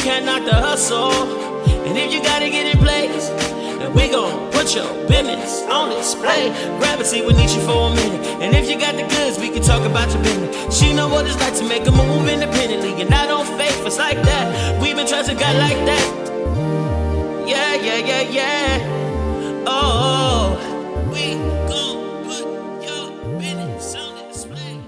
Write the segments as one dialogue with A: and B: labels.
A: can't knock the hustle. And if you gotta get in place, then we gon' put your business on display. Grab a seat with Neesha for a minute. And if you got the goods, we can talk about your business. She know what it's like to make a move independently. And I don't fake it's like that. We've been trusting God like that. Yeah, yeah, yeah, yeah. Oh, we gon' put your business on display.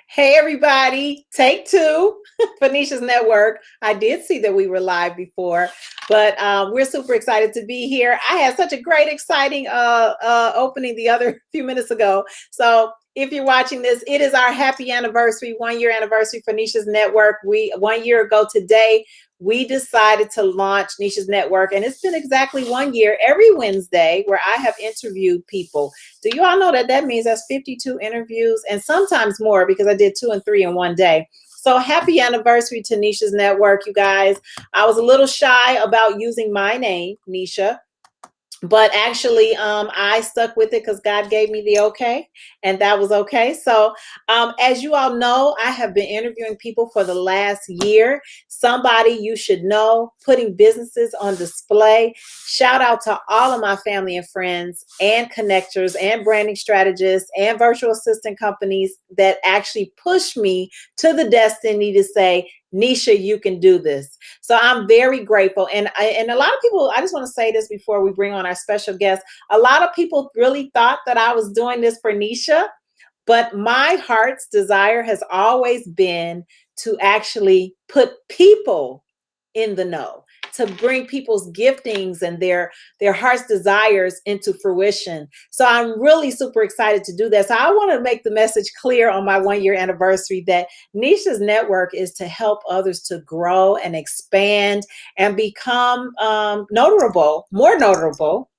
B: Hey everybody, take two for Neesha's Network. I did see that we were live before, but we're super excited to be here. I had such a great, exciting opening the other few minutes ago. So if you're watching this, it is our happy anniversary, 1 year anniversary for Neesha's Network. 1 year ago today, we decided to launch Neesha's Network, and it's been exactly 1 year every Wednesday where I have interviewed people. Do you all know that that means that's 52 interviews and sometimes more because I did 2 and 3 in one day. So happy anniversary to Neesha's Network, you guys. I was a little shy about using my name, Neesha, but actually I stuck with it because God gave me the okay, and that was okay. So as you all know, I have been interviewing people for the last year. Somebody you should know, putting businesses on display. Shout out to all of my family and friends and connectors and branding strategists and virtual assistant companies that actually push me to the destiny to say, Neesha, you can do this. So I'm very grateful. And a lot of people, I just want to say this before we bring on our special guest. A lot of people really thought that I was doing this for Neesha, but my heart's desire has always been to actually put people in the know, to bring people's giftings and their heart's desires into fruition. So I'm really super excited to do that. So I want to make the message clear on my 1 year anniversary that Neesha's Network is to help others to grow and expand and become more notable,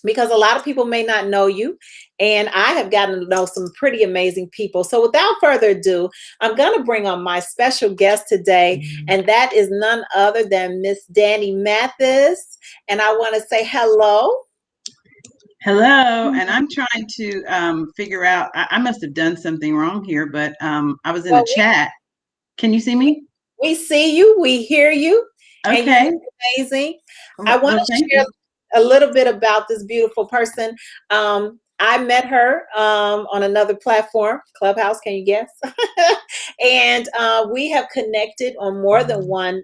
B: because a lot of people may not know you, and I have gotten to know some pretty amazing people. So without further ado, I'm going to bring on my special guest today, and that is none other than Miss Danne Mathis. And I want to say hello.
C: Hello, and I'm trying to figure out, I must have done something wrong here, but I was in a chat. Can you see me?
B: We see you, we hear you.
C: Okay.
B: And you're amazing. I want to share a little bit about this beautiful person. I met her on another platform, Clubhouse, can you guess? And we have connected on more than one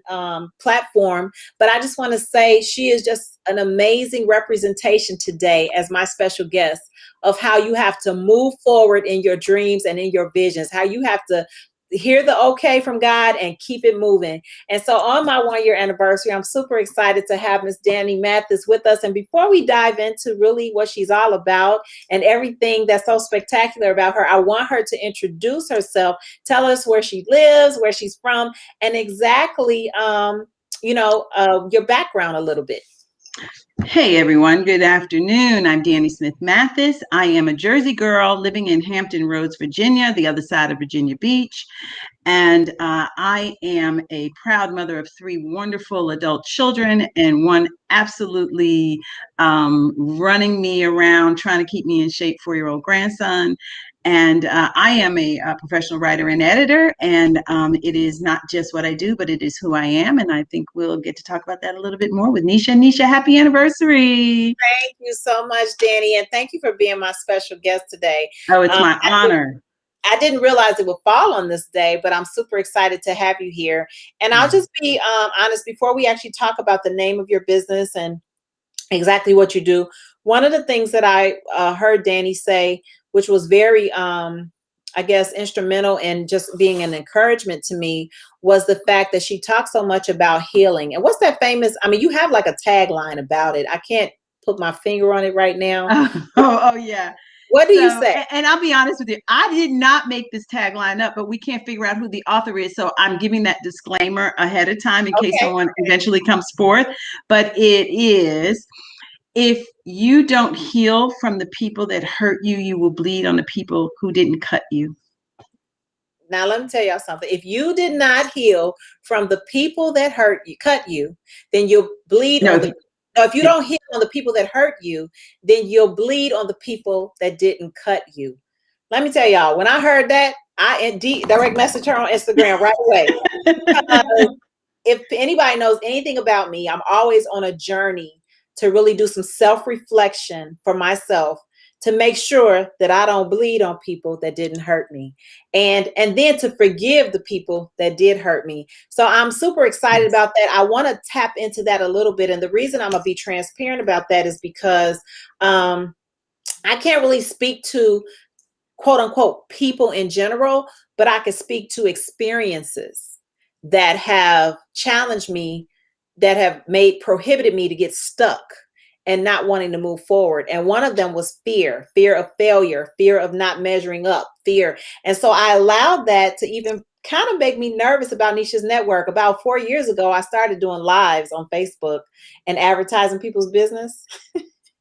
B: platform, but I just want to say she is just an amazing representation today as my special guest of how you have to move forward in your dreams and in your visions, how you have to hear the okay from God and keep it moving. And so on my 1 year anniversary, I'm super excited to have Miss Danne Mathis with us. And before we dive into really what she's all about and everything that's so spectacular about her, I want her to introduce herself, tell us where she lives, where she's from, and exactly, your background a little bit.
C: Hey everyone, good afternoon. I'm Danne Smith Mathis. I am a Jersey girl living in Hampton Roads, Virginia, the other side of Virginia Beach. And I am a proud mother of 3 wonderful adult children and one absolutely running me around, trying to keep me in shape 4-year-old grandson. And I am a professional writer and editor, and it is not just what I do, but it is who I am. And I think we'll get to talk about that a little bit more with Neesha. Neesha, happy anniversary.
B: Thank you so much, Danne, and thank you for being my special guest today.
C: Oh, it's my honor.
B: I didn't realize it would fall on this day, but I'm super excited to have you here. And I'll just be honest, before we actually talk about the name of your business and exactly what you do, one of the things that I heard Danne say, which was very, instrumental in just being an encouragement to me, was the fact that she talks so much about healing. And what's that famous, you have like a tagline about it. I can't put my finger on it right now.
C: Oh yeah.
B: What do you say?
C: And I'll be honest with you, I did not make this tagline up, but we can't figure out who the author is. So I'm giving that disclaimer ahead of time in case someone eventually comes forth. But it is, if you don't heal from the people that hurt you, you will bleed on the people who didn't cut you.
B: Now, let me tell y'all something. If you did not heal from the people that hurt you, cut you, then you'll bleed on the if you don't heal on the people that hurt you, then you'll bleed on the people that didn't cut you. Let me tell y'all, when I heard that, I indeed direct message her on Instagram right away. If anybody knows anything about me, I'm always on a journey to really do some self-reflection for myself to make sure that I don't bleed on people that didn't hurt me. And then to forgive the people that did hurt me. So I'm super excited about that. I want to tap into that a little bit. And the reason I'm gonna be transparent about that is because I can't really speak to quote unquote people in general, but I can speak to experiences that have challenged me, that have prohibited me to get stuck and not wanting to move forward. And one of them was fear of failure, fear of not measuring up, fear. And so I allowed that to even kind of make me nervous about Neesha's network. About 4 years ago, I started doing lives on Facebook and advertising people's business.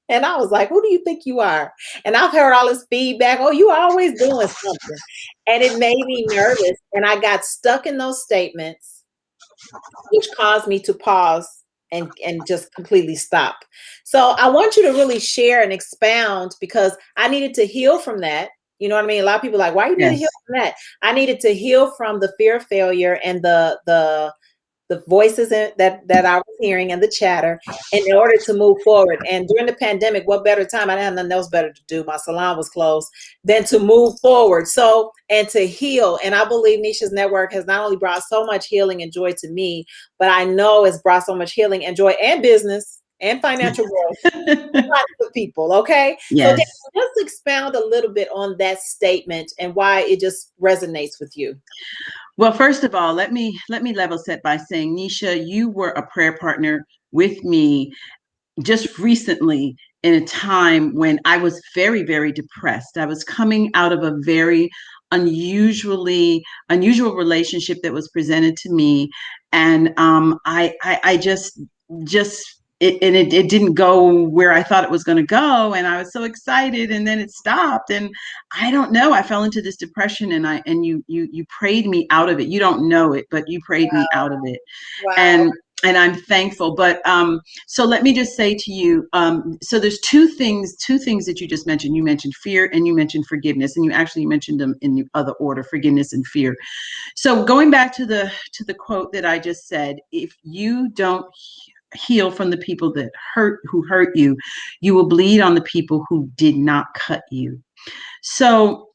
B: And I was like, who do you think you are? And I've heard all this feedback. Oh, you always doing something. And it made me nervous. And I got stuck in those statements, which caused me to pause and just completely stop. So I want you to really share and expound because I needed to heal from that. You know what I mean? A lot of people are like, why you need to heal from that? I needed to heal from the fear of failure and the voices that I was hearing and the chatter in order to move forward. And during the pandemic, what better time? I didn't have nothing else better to do. My salon was closed than to move forward. So, and to heal. And I believe Neesha's network has not only brought so much healing and joy to me, but I know it's brought so much healing and joy and business and financial growth to lots of people. Okay.
C: Yes.
B: So just expound a little bit on that statement and why it just resonates with you.
C: Well, first of all, let me level set by saying, Neesha, you were a prayer partner with me just recently in a time when I was very, very depressed. I was coming out of a very unusual relationship that was presented to me, and I just it didn't go where I thought it was going to go, and I was so excited, and then it stopped, and I don't know. I fell into this depression, and you prayed me out of it. You don't know it, but you prayed me out of it,
B: Wow.
C: and I'm thankful. But so let me just say to you, so there's two things that you just mentioned. You mentioned fear and you mentioned forgiveness, and you actually mentioned them in the other order, forgiveness and fear. So going back to the quote that I just said, if you don't heal from the people who hurt you, you will bleed on the people who did not cut you. So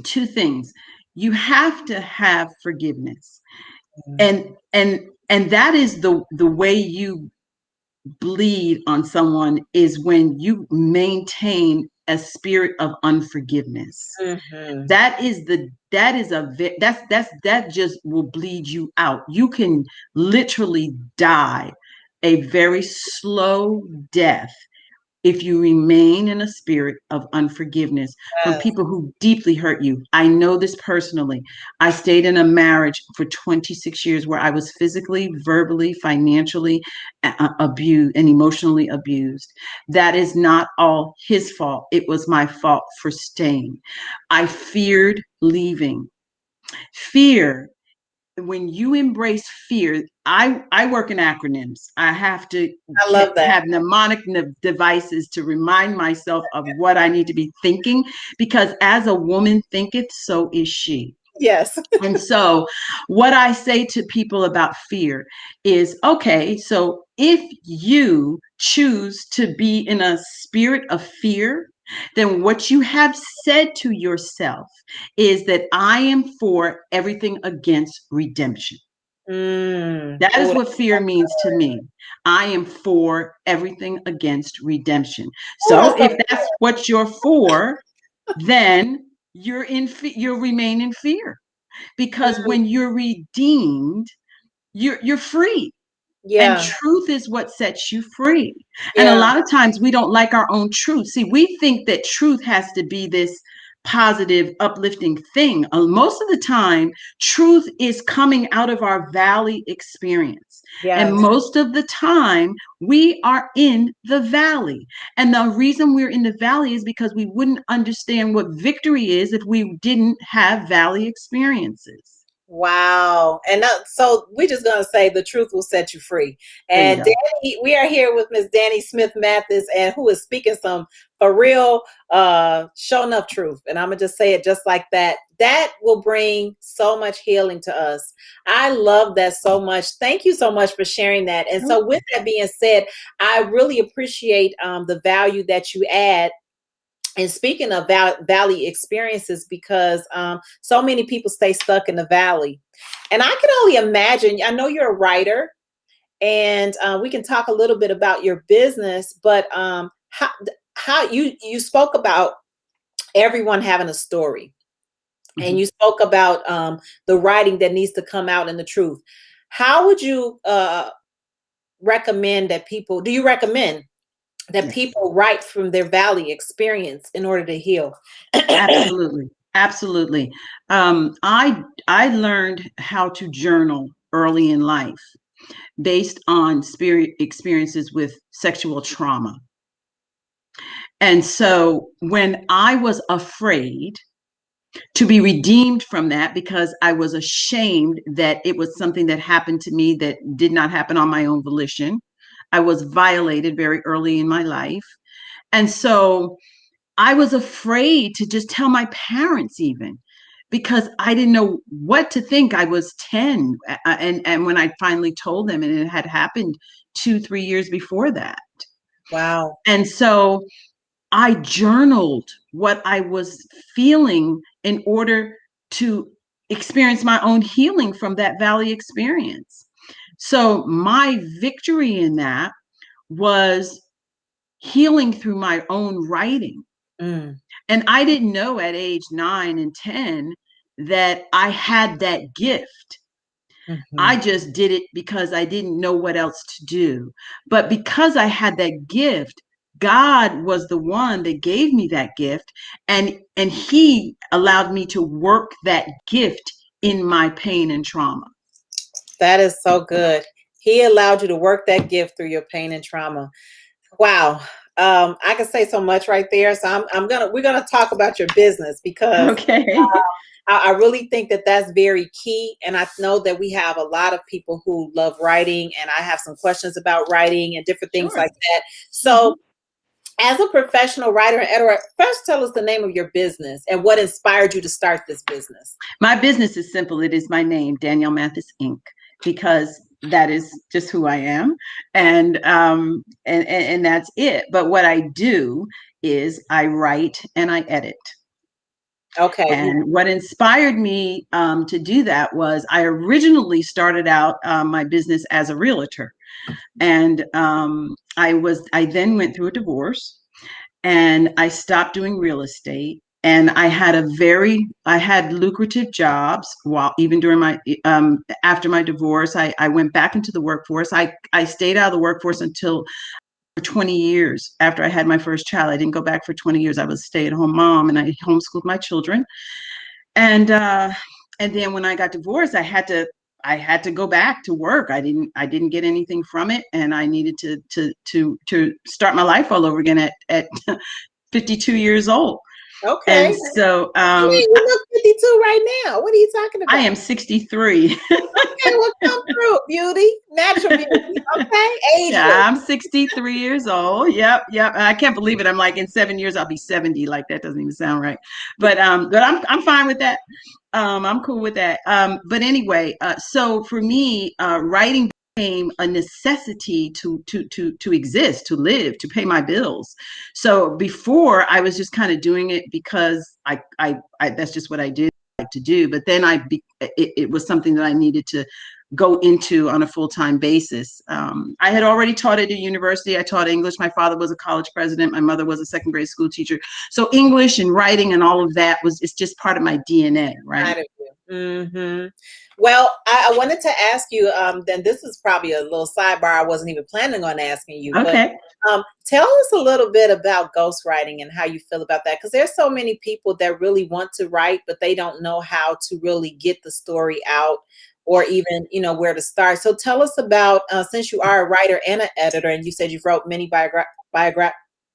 C: two things. You have to have forgiveness. And that is the way you bleed on someone, is when you maintain a spirit of unforgiveness.
B: Mm-hmm.
C: That just will bleed you out. You can literally die a very slow death if you remain in a spirit of unforgiveness from people who deeply hurt you. I know this personally. I stayed in a marriage for 26 years where I was physically, verbally, financially abused and emotionally abused. That is not all his fault. It was my fault for staying. I feared leaving. Fear, when you embrace fear, I work in acronyms. I have to have mnemonic devices to remind myself of what I need to be thinking, because as a woman thinketh, so is she.
B: Yes.
C: And so what I say to people about fear is, okay, so if you choose to be in a spirit of fear, then what you have said to yourself is that I am for everything against redemption. That is what fear means to me. I am for everything against redemption. So if that's what you're for, then you remain in fear. Because when you're redeemed, you're free.
B: Yeah.
C: And truth is what sets you free. And a lot of times we don't like our own truth. See, we think that truth has to be this positive, uplifting thing. Most of the time, truth is coming out of our valley experience. And most of the time, we are in the valley. And the reason we're in the valley is because we wouldn't understand what victory is if we didn't have valley experiences.
B: Wow. And so we're just going to say the truth will set you free.
C: There you
B: And
C: go.
B: Danny, we are here with Miss Danne Smith Mathis, and who is speaking some for real, show enough truth. And I'm going to just say it just like that. That will bring so much healing to us. I love that so much. Thank you so much for sharing that. And so with that being said, I really appreciate the value that you add. And speaking of valley experiences, because so many people stay stuck in the valley. And I can only imagine, I know you're a writer, and we can talk a little bit about your business, but how you spoke about everyone having a story.
C: Mm-hmm.
B: And you spoke about the writing that needs to come out in the truth. How would you recommend that people, do you recommend that
C: Yes.
B: people write from their valley experience in order to heal?
C: Absolutely. Absolutely. I learned how to journal early in life based on experiences with sexual trauma. And so when I was afraid to be redeemed from that, because I was ashamed that it was something that happened to me that did not happen on my own volition, I was violated very early in my life. And so I was afraid to just tell my parents, even because I didn't know what to think. I was 10. And when I finally told them, and it had happened 2-3 years before that.
B: Wow.
C: And so I journaled what I was feeling in order to experience my own healing from that valley experience. So my victory in that was healing through my own writing.
B: Mm.
C: And I didn't know at age 9 and 10 that I had that gift.
B: Mm-hmm.
C: I just did it because I didn't know what else to do. But because I had that gift, God was the one that gave me that gift, and he allowed me to work that gift in my pain and trauma.
B: That is so good. He allowed you to work that gift through your pain and trauma. Wow. I can say so much right there. So we're gonna talk about your business, because
C: Okay.
B: I really think that that's very key. And I know that we have a lot of people who love writing, and I have some questions about writing and different things
C: Sure.
B: like that. So as a professional writer and editor, first tell us the name of your business and what inspired you to start this business.
C: My business is simple. It is my name, Danielle Mathis Inc., because that is just who I am, and that's it. But what I do is I write and I edit.
B: Okay.
C: And what inspired me to do that was I originally started out my business as a realtor, and I then went through a divorce, and I stopped doing real estate. And I had lucrative jobs while even during my after my divorce. I went back into the workforce. I stayed out of the workforce until for 20 years after I had my first child. I didn't go back for 20 years. I was a stay-at-home mom, and I homeschooled my children. And then when I got divorced, I had to go back to work. I didn't get anything from it, and I needed to start my life all over again at 52 years old.
B: Okay.
C: And so
B: you look 52 right now. What are you talking about?
C: I am 63.
B: Okay, well, come through, beauty, natural beauty. Okay, age.
C: Yeah, I'm 63 years old. Yep. I can't believe it. I'm like, in 7 years I'll be 70. Like, that doesn't even sound right. But I'm fine with that. I'm cool with that. But anyway, so for me, writing became a necessity to exist, to live, to pay my bills. So before, I was just kind of doing it because I that's just what I did, like to do. But then it was something that I needed to go into on a full-time basis. I had already taught at a university. I taught English. My father was a college president. My mother was a second grade school teacher. So English and writing and all of that it's just part of my DNA, right?
B: Mm-hmm. Well, I wanted to ask you, then this is probably a little sidebar I wasn't even planning on asking you,
C: Okay.
B: but tell us a little bit about ghostwriting and how you feel about that. Because there's so many people that really want to write, but they don't know how to really get the story out, or even, where to start. So tell us about, since you are a writer and an editor, and you said you've wrote many I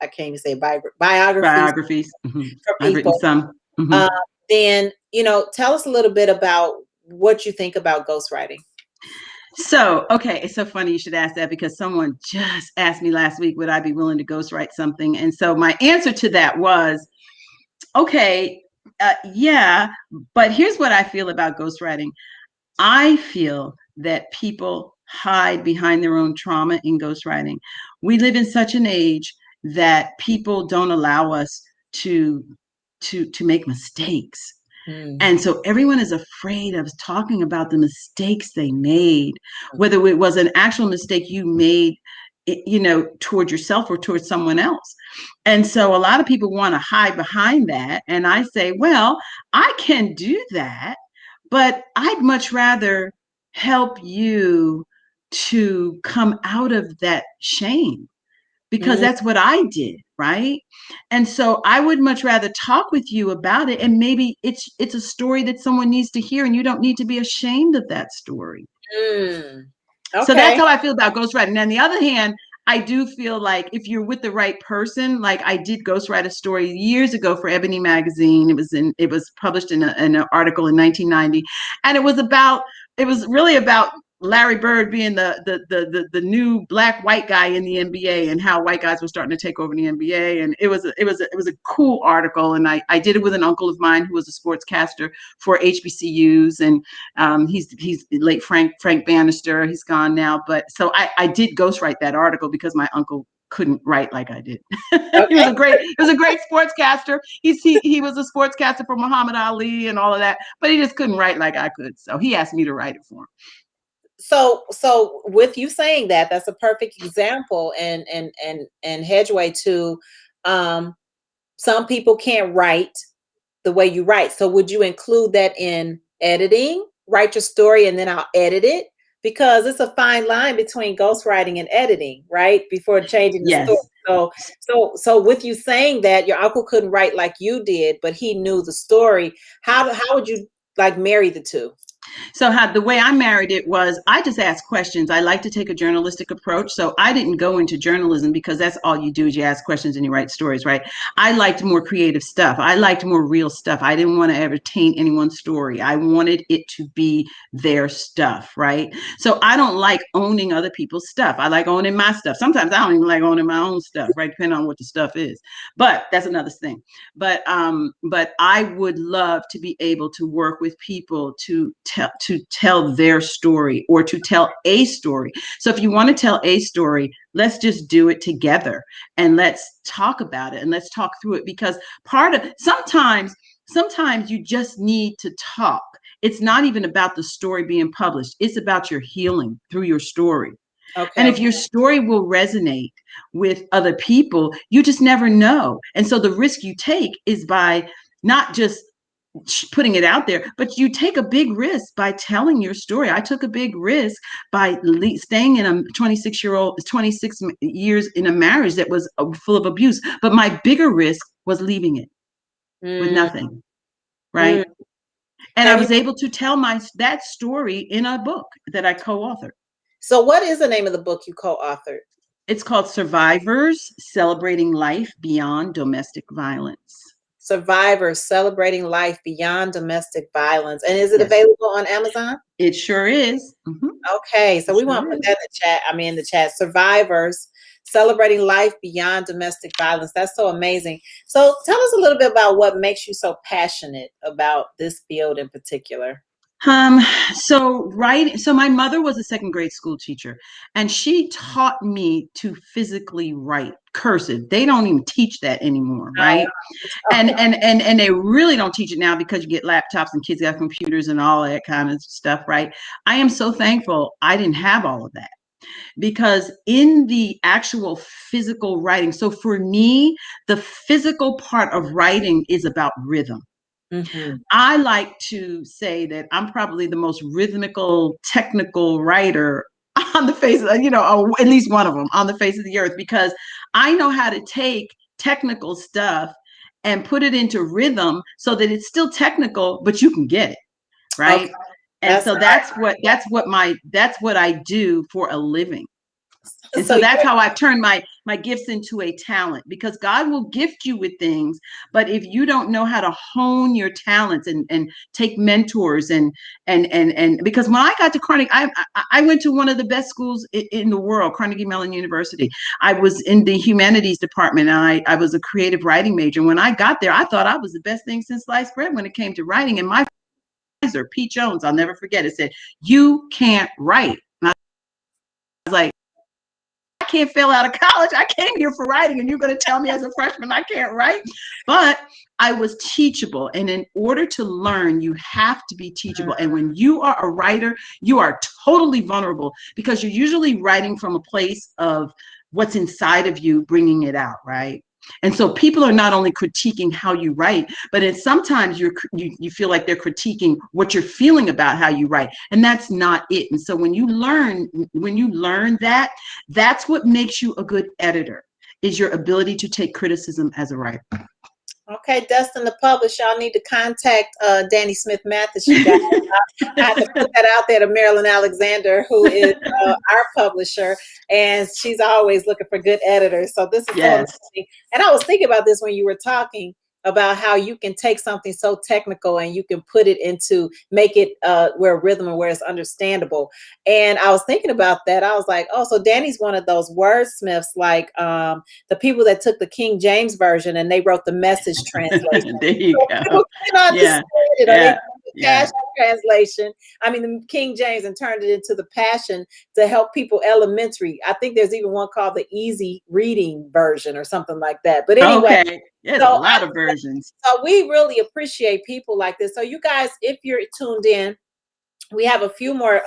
B: can't even say biographies
C: Mm-hmm.
B: for
C: I've written
B: people.
C: some. Mm-hmm.
B: Then, tell us a little bit about what you think about ghostwriting.
C: So, okay, it's so funny you should ask that because someone just asked me last week, would I be willing to ghostwrite something? And so my answer to that was, okay, yeah, but here's what I feel about ghostwriting. I feel that people hide behind their own trauma in ghostwriting. We live in such an age that people don't allow us to make mistakes. And so everyone is afraid of talking about the mistakes they made, whether it was an actual mistake you made, toward yourself or towards someone else. And so a lot of people want to hide behind that. And I say, well, I can do that, but I'd much rather help you to come out of that shame, because that's what I did, right? And so I would much rather talk with you about it, and maybe it's a story that someone needs to hear, and you don't need to be ashamed of that story. So that's how I feel about ghostwriting. And on the other hand, I do feel like if you're with the right person, like I did ghostwrite a story years ago for Ebony magazine. It was published in an article in 1990, and it was really about Larry Bird being the new black white guy in the NBA, and how white guys were starting to take over the NBA. And it was a cool article. And I did it with an uncle of mine who was a sportscaster for HBCUs. And he's late Frank Bannister. He's gone now. But so I did ghostwrite that article because my uncle couldn't write like I did. He was a great sportscaster. He was a sportscaster for Muhammad Ali and all of that, but he just couldn't write like I could. So he asked me to write it for him.
B: So with you saying that, that's a perfect example and headway to some people can't write the way you write. So would you include that in editing? Write your story and then I'll edit it? Because it's a fine line between ghostwriting and editing, right? Before changing the story. So with you saying that your uncle couldn't write like you did, but he knew the story, how would you like marry the two?
C: So the way I married it was I just asked questions. I like to take a journalistic approach. So I didn't go into journalism because that's all you do is you ask questions and you write stories, right? I liked more creative stuff. I liked more real stuff. I didn't want to ever taint anyone's story. I wanted it to be their stuff, right? So I don't like owning other people's stuff. I like owning my stuff. Sometimes I don't even like owning my own stuff, right? Depending on what the stuff is. But that's another thing. But I would love to be able to work with people to tell their story or to tell a story. So if you want to tell a story, let's just do it together and let's talk about it and let's talk through it, because sometimes you just need to talk. It's not even about the story being published. It's about your healing through your story. Okay. And if your story will resonate with other people, you just never know. And so the risk you take is by not just putting it out there, but you take a big risk by telling your story. I took a big risk by staying in a 26 years in a marriage that was full of abuse. But my bigger risk was leaving it with nothing, right? And I was able to tell that story in a book that I co-authored.
B: So what is the name of the book you co-authored?
C: It's called Survivors: Celebrating Life Beyond Domestic Violence.
B: Survivors: Celebrating Life Beyond Domestic Violence. And is it available on Amazon?
C: It sure is. Mm-hmm.
B: Okay, so we want to put that in the chat. In the chat. Survivors: Celebrating Life Beyond Domestic Violence. That's so amazing. So tell us a little bit about what makes you so passionate about this field in particular.
C: So my mother was a second grade school teacher, and she taught me to physically write cursive. They don't even teach that anymore, right? And they really don't teach it now because you get laptops and kids got computers and all that kind of stuff, right? I am so thankful I didn't have all of that, because in the actual physical writing, so for me, the physical part of writing is about rhythm. Mm-hmm. I like to say that I'm probably the most rhythmical, technical writer on the face of, at least one of them on the face of the earth, because I know how to take technical stuff and put it into rhythm so that it's still technical, but you can get it, right? Okay. And that's what I do for a living. And so that's how I've turned my gifts into a talent, because God will gift you with things. But if you don't know how to hone your talents and take mentors and because when I got to Carnegie, I went to one of the best schools in the world, Carnegie Mellon University. I was in the humanities department, and I was a creative writing major. When I got there, I thought I was the best thing since sliced bread when it came to writing. And my advisor, Pete Jones, I'll never forget it, said, "You can't write." And I was like, I can't fail out of college. I came here for writing, and you're going to tell me as a freshman I can't write? But I was teachable. And in order to learn, you have to be teachable. And when you are a writer, you are totally vulnerable, because you're usually writing from a place of what's inside of you, bringing it out, right? And so people are not only critiquing how you write, but sometimes you feel like they're critiquing what you're feeling about how you write. And that's not it. And so when you learn that, that's what makes you a good editor, is your ability to take criticism as a writer.
B: Okay, Dustin, the publisher, y'all need to contact Danne Smith Mathis. You guys, I have to put that out there to Marilyn Alexander, who is our publisher, and she's always looking for good editors. So this is so amazing. And I was thinking about this when you were talking about how you can take something so technical and you can put it into, make it where rhythm and where it's understandable. And I was thinking about that. I was like, oh, so Danny's one of those wordsmiths, like the people that took the King James version and they wrote the Message translation.
C: There you
B: so
C: go.
B: People can understand it, or they took the Passion translation, I mean the King James, and turned it into the Passion to help people elementary. I think there's even one called the Easy Reading version or something like that. But anyway,
C: okay. There's a lot of versions.
B: So we really appreciate people like this. So you guys, if you're tuned in, we have a few more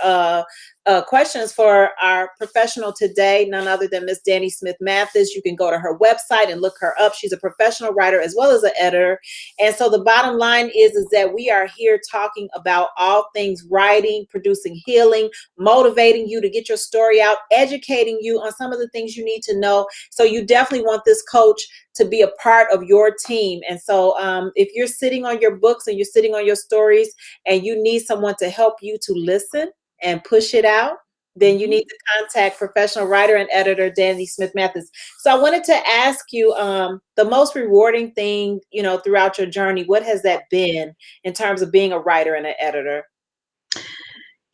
B: questions for our professional today, none other than Miss Danne Smith Mathis. You can go to her website and look her up. She's a professional writer as well as an editor. And so the bottom line is that we are here talking about all things writing, producing healing, motivating you to get your story out, educating you on some of the things you need to know. So you definitely want this coach to be a part of your team. And so if you're sitting on your books and you're sitting on your stories and you need someone to help you to listen and push it out, then you need to contact professional writer and editor Danne Smith Mathis. So I wanted to ask you the most rewarding thing, you know, throughout your journey, what has that been in terms of being a writer and an editor?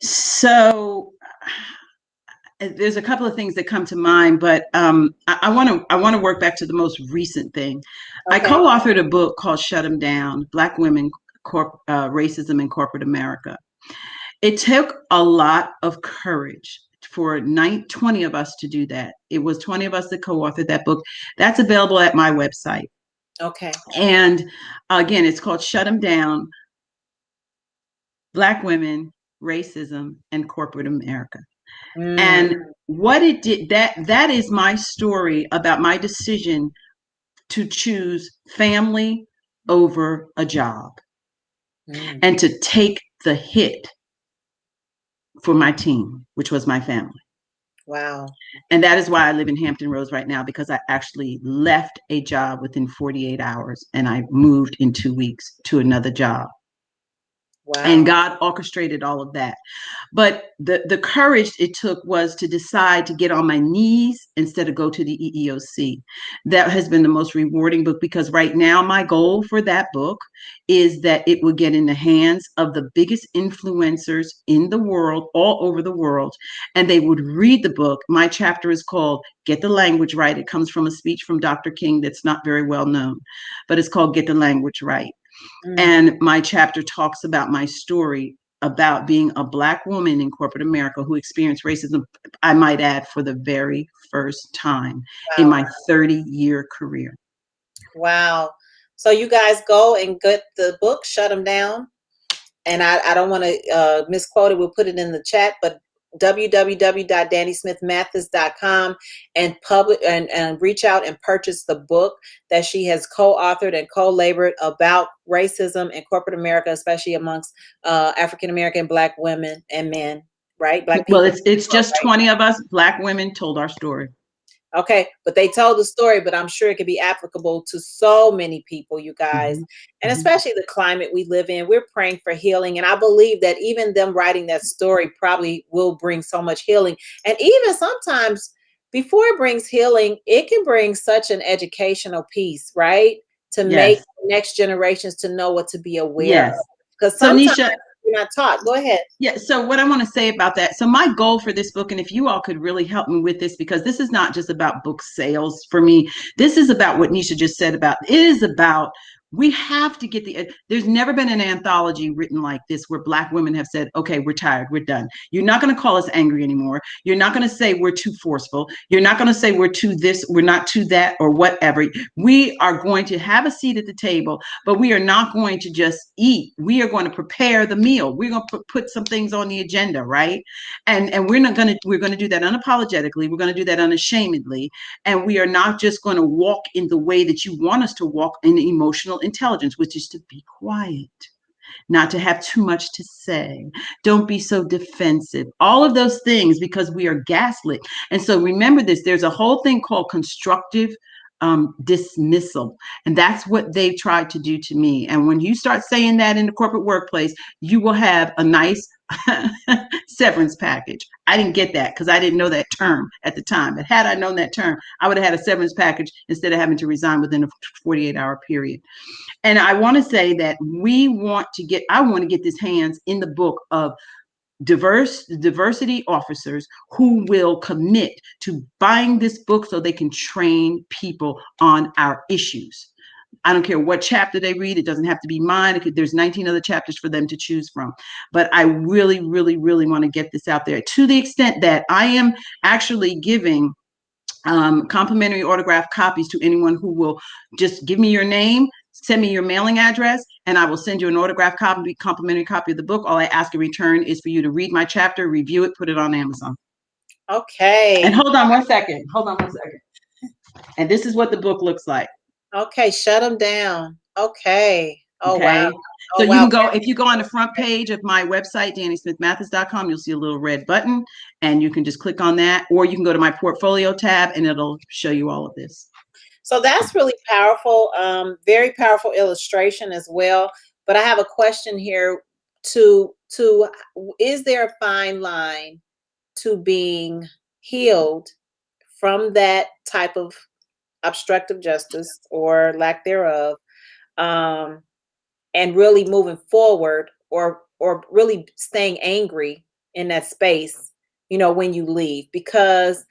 C: So there's a couple of things that come to mind, but I want to work back to the most recent thing. Okay. I co-authored a book called Shut 'Em Down: Black Women, Racism in Corporate America. It took a lot of courage for 20 of us to do that. It was 20 of us that co-authored that book. That's available at my website.
B: Okay.
C: And again, it's called Shut 'Em Down: Black Women, Racism, and Corporate America. And what it did, that is my story about my decision to choose family over a job and to take the hit for my team, which was my family.
B: Wow.
C: And that is why I live in Hampton Roads right now, because I actually left a job within 48 hours and I moved in 2 weeks to another job. Wow. And God orchestrated all of that. But the courage it took was to decide to get on my knees instead of go to the EEOC. That has been the most rewarding book, because right now my goal for that book is that it will get in the hands of the biggest influencers in the world, all over the world, and they would read the book. My chapter is called Get the Language Right. It comes from a speech from Dr. King that's not very well known, but it's called Get the Language Right. And my chapter talks about my story about being a Black woman in corporate America who experienced racism, I might add, for the very first time in my 30-year career. Wow.
B: So you guys go and get the book, Shut 'Em Down. And I don't want to misquote it. We'll put it in the chat, but www.dannesmithmathis.com and reach out and purchase the book that she has co-authored and co-labored about racism in corporate America, especially amongst African-American Black women and men, right? Black people.
C: Well, it's just 20 of us Black women told our story.
B: Okay, but they told the story, but I'm sure it could be applicable to so many people, you guys, and especially the climate we live in. We're praying for healing, and I believe that even them writing that story probably will bring so much healing, and even sometimes before it brings healing, it can bring such an educational piece, right? To make
C: Yes.
B: next generations to know what to be aware of.
C: Yes.
B: Because
C: So
B: sometimes
C: Neesha,
B: you're not taught. Go ahead.
C: yeah, so what I want to say about that. So my goal for this book, and if you all could really help me with this, because this is not just about book sales for me. This is about what Neesha just said about, it is about, we have to get there's never been an anthology written like this where Black women have said, okay, we're tired, we're done. You're not going to call us angry anymore. You're not going to say we're too forceful. You're not going to say we're too this, we're not too that, or whatever. We are going to have a seat at the table, but we are not going to just eat. We are going to prepare the meal. We're going to put some things on the agenda, right? And we're going to do that unapologetically. We're going to do that unashamedly. And we are not just going to walk in the way that you want us to walk in emotional intelligence, which is to be quiet, not to have too much to say. Don't be so defensive. All of those things, because we are gaslit. And so remember this, there's a whole thing called constructive dismissal. And that's what they've tried to do to me. And when you start saying that in the corporate workplace, you will have a nice severance package. I didn't get that because I didn't know that term at the time. But had I known that term, I would have had a severance package instead of having to resign within a 48-hour period. And I want to say that I want to get this hands in the book of diversity officers who will commit to buying this book so they can train people on our issues. I don't care what chapter they read. It doesn't have to be mine. There's 19 other chapters for them to choose from. But I really, really, really want to get this out there to the extent that I am actually giving complimentary autographed copies to anyone who will just give me your name, send me your mailing address, and I will send you an autographed copy, complimentary copy of the book. All I ask in return is for you to read my chapter, review it, put it on Amazon.
B: Okay.
C: And hold on one second. And this is what the book looks like.
B: Okay, shut them down. Okay. Oh,
C: okay.
B: wow.
C: So
B: Oh,
C: you
B: wow.
C: can go, if you go on the front page of my website, DanneSmithMathis.com, you'll see a little red button and you can just click on that, or you can go to my portfolio tab and it'll show you all of this.
B: So that's really powerful. Very powerful illustration as well. But I have a question here is there a fine line to being healed from that type of obstructive justice or lack thereof, and really moving forward, or really staying angry in that space, when you leave? Because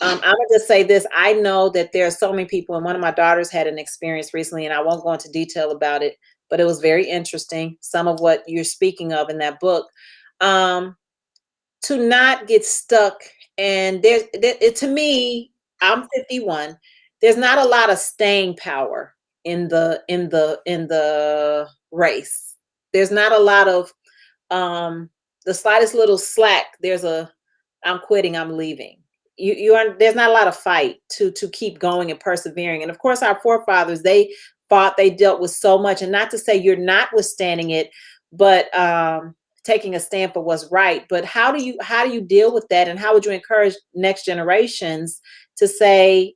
B: I'm gonna just say this. I know that there are so many people, and one of my daughters had an experience recently, and I won't go into detail about it, but it was very interesting. Some of what you're speaking of in that book, to not get stuck. And to me, I'm 51. There's not a lot of staying power in the race. There's not a lot of the slightest little slack. I'm quitting, I'm leaving. There's not a lot of fight to keep going and persevering. And of course, our forefathers, they fought, they dealt with so much. And not to say you're not withstanding it, but taking a stand for what's right. But how do you deal with that? And how would you encourage next generations to say,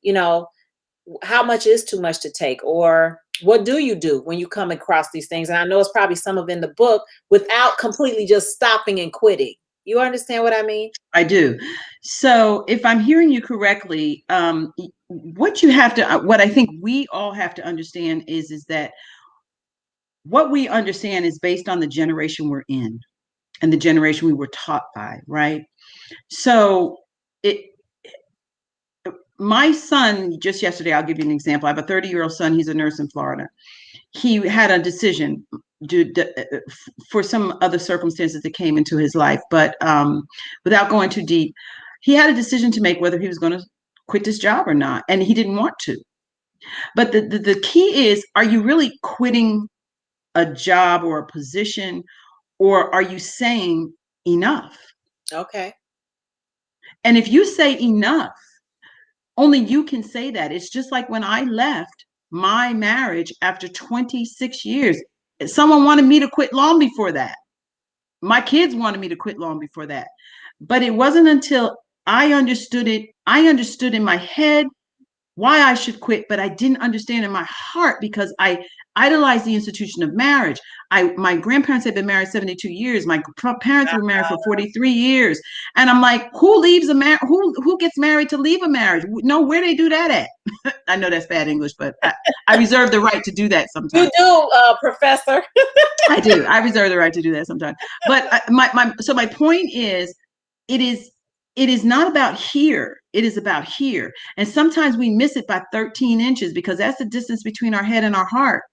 B: how much is too much to take? Or what do you do when you come across these things? And I know it's probably some of in the book, without completely just stopping and quitting. You understand what I mean?
C: I do. So if I'm hearing you correctly, what I think we all have to understand is that what we understand is based on the generation we're in and the generation we were taught by, right? So my son, just yesterday, I'll give you an example. I have a 30-year-old son. He's a nurse in Florida. He had a decision for some other circumstances that came into his life, but without going too deep, he had a decision to make whether he was going to quit this job or not, and he didn't want to. But the key is, are you really quitting a job or a position, or are you saying enough?
B: Okay.
C: And if you say enough, only you can say that. It's just like when I left my marriage after 26 years. Someone wanted me to quit long before that. My kids wanted me to quit long before that. But it wasn't until I understood it. I understood in my head why I should quit, but I didn't understand in my heart, because I idolize the institution of marriage. My grandparents had been married 72 years. My parents were married for 43 years. And I'm like, who leaves a marriage? Who gets married to leave a marriage? No, where they do that at? I know that's bad English, but I reserve the right to do that sometimes.
B: You do, Professor.
C: I do. I reserve the right to do that sometimes. But my point is, it is not about here. It is about here. And sometimes we miss it by 13 inches because that's the distance between our head and our heart.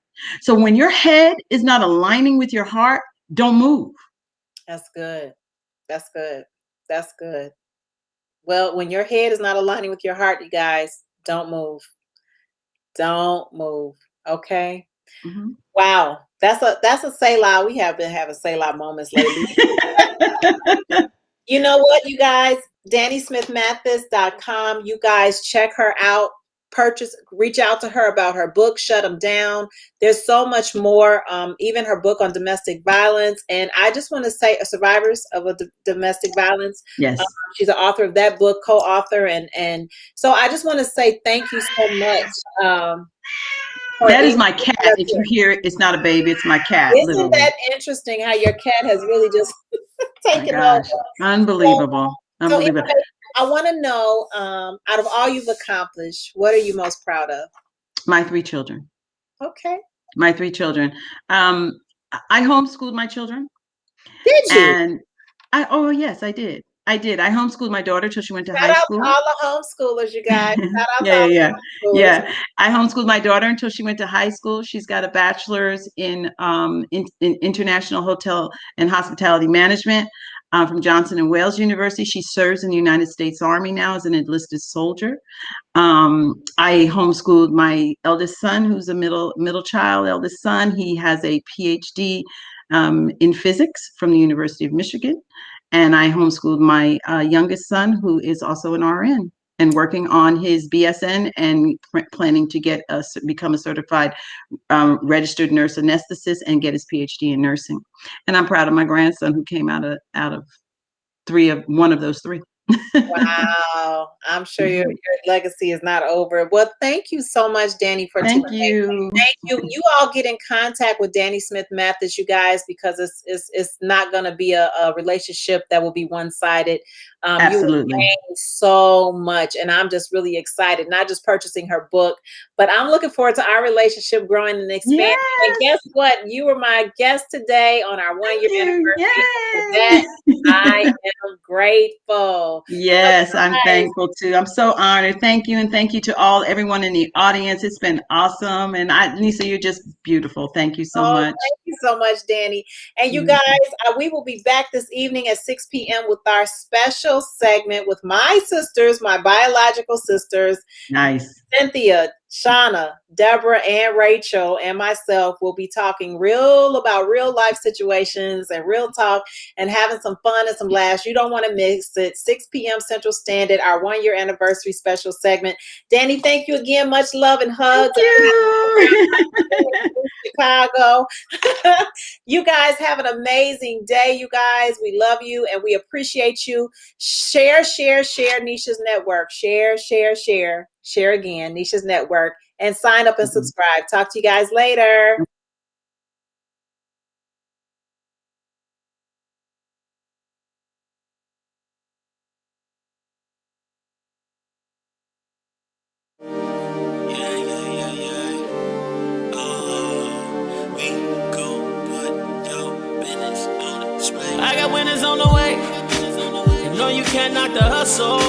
C: So when your head is not aligning with your heart, don't move.
B: That's good. That's good. That's good. Well, when your head is not aligning with your heart, you guys, don't move. Don't move. Okay.
C: Mm-hmm.
B: Wow. That's a Selah. We have been having Selah moments lately. You know what, you guys? DanneSmithMathis.com. You guys check her out. Reach out to her about her book, Shut 'Em Down. There's so much more, even her book on domestic violence. And I just want to say, survivors of domestic violence.
C: Yes.
B: She's an author of that book, co-author. And so I just want to say thank you so much.
C: That is my cat. If you hear it, it's not a baby, it's my cat.
B: Isn't
C: literally.
B: that interesting how your cat has really just taken over?
C: Unbelievable. Unbelievable.
B: So I want to know, out of all you've accomplished, what are you most proud of?
C: My 3 children.
B: Okay.
C: My 3 children. I homeschooled my children.
B: Did you?
C: And yes, I did. I homeschooled my daughter till she went to high school.
B: All the homeschoolers, you guys.
C: Yeah. I homeschooled my daughter until she went to high school. She's got a bachelor's in international hotel and hospitality management from Johnson & Wales University. She serves in the United States Army now as an enlisted soldier. I homeschooled my eldest son, who's a middle child, eldest son. He has a PhD in physics from the University of Michigan. And I homeschooled my youngest son, who is also an RN and working on his BSN and planning to become a certified registered nurse anesthetist and get his PhD in nursing. And I'm proud of my grandson, who came out of one of those 3.
B: Wow. I'm sure your legacy is not over. Well, thank you so much, Danne, for
C: Thank
B: today.
C: you.
B: Thank you. You all get in contact with Danne Smith Mathis, you guys, because it's not going to be a relationship that will be one-sided.
C: Absolutely.
B: You gained so much, and I'm just really excited, not just purchasing her book, but I'm looking forward to our relationship growing and expanding. Yes. And guess what? You were my guest today on our 1-year anniversary. For that, I am grateful.
C: Yes, so I'm thankful too. I'm so honored. Thank you. And thank you to everyone in the audience. It's been awesome. And Neesha, you're just beautiful. Thank you so much.
B: Thank you so much, Danne. And you guys, we will be back this evening at 6 p.m. with our special segment with my sisters, my biological sisters.
C: Nice.
B: Cynthia, Shauna, Deborah, and Rachel, and myself will be talking about real life situations and real talk and having some fun and some laughs. You don't want to miss it. 6 p.m. Central Standard, our 1-year anniversary special segment. Danne, thank you again. Much love and hugs.
C: Thank you.
B: Chicago. You guys have an amazing day, you guys. We love you and we appreciate you. Share Neesha's network. Share again, Neesha's network, and sign up and subscribe. Talk to you guys later.
A: I got winners on the way. You know you can't knock the hustle.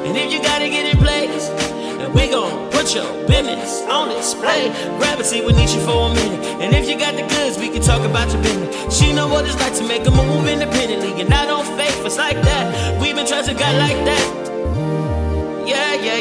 A: And if you gotta get in place, then we gon' put your business on display. Grab a seat with Neesha for a minute. And if you got the goods, we can talk about your business. She know what it's like to make a move independently. And I don't fake us like that. We've been trusting God like that.